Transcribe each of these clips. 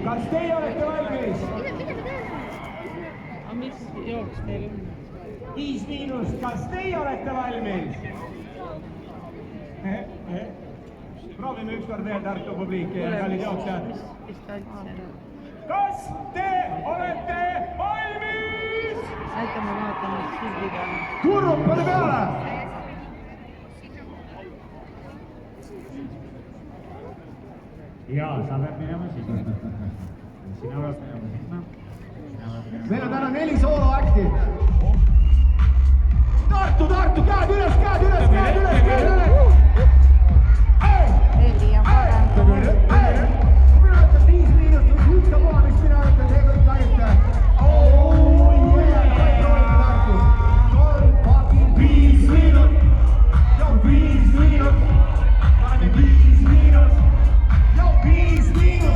Kas teie olete valmis? Mis jooks teil on? 5-, kas teie olete valmis? Proovime ükskord veel Tartu publiiki ja kallid jooksjad. Kas te olete valmis? Äkki ma vaatan nüüd sildiga. Turrup oli peale! Jaa, sa pead minema sinna. Sina pead minema sinna. Meil on täna 4 sooloakti. Tartu, käed üles! Heli on parem. Mina ütlen 5-, üksta poha, mis mina ütlen, see kõik laite. Tartu. 5 minut. 5 minut. 5 minut. 5 minut.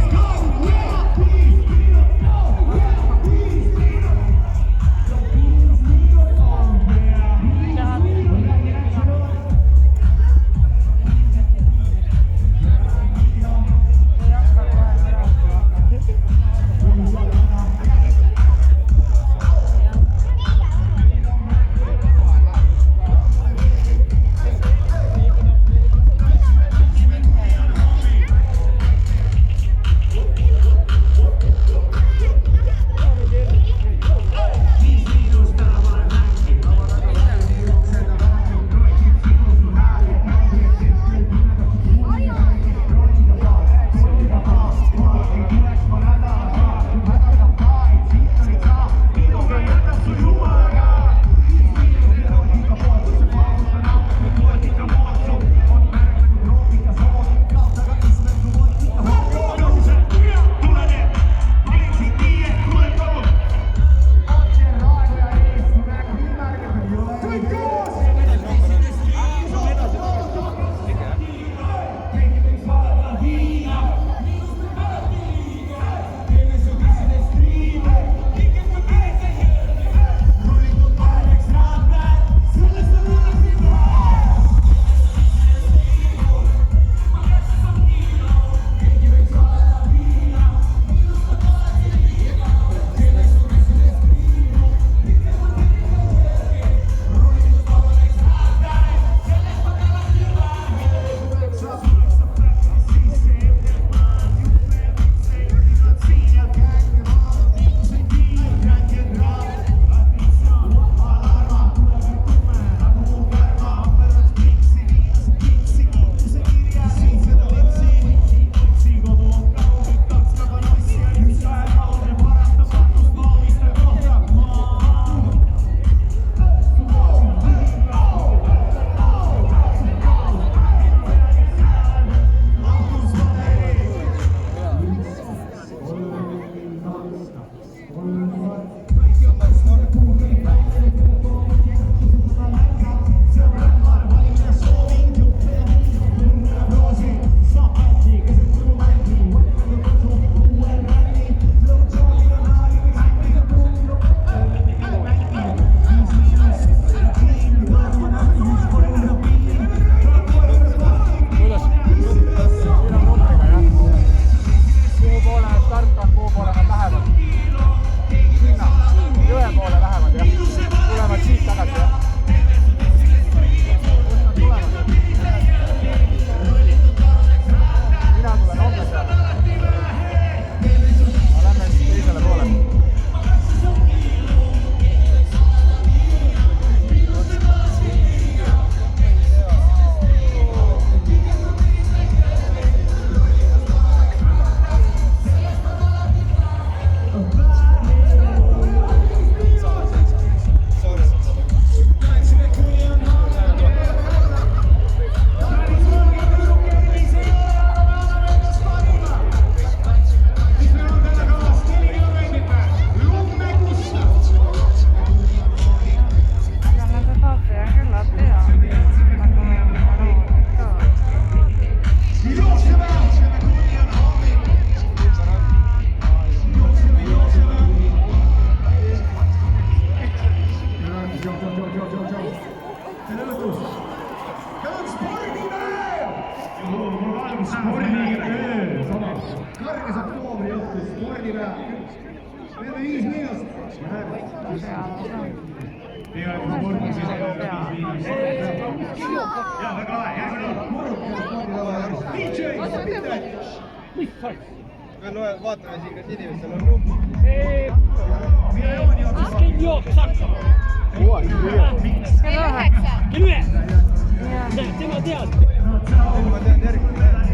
peale. Teeme 5 miinust. Tegelikult sportlik sisendab 5 miinust. Jaa, väga lahe, järgmine. veel vaatame siin, kas inimestel on number. Kell jooksis hakkama. kell 9. Kell 9. Tema tead. Ma tean järgmine.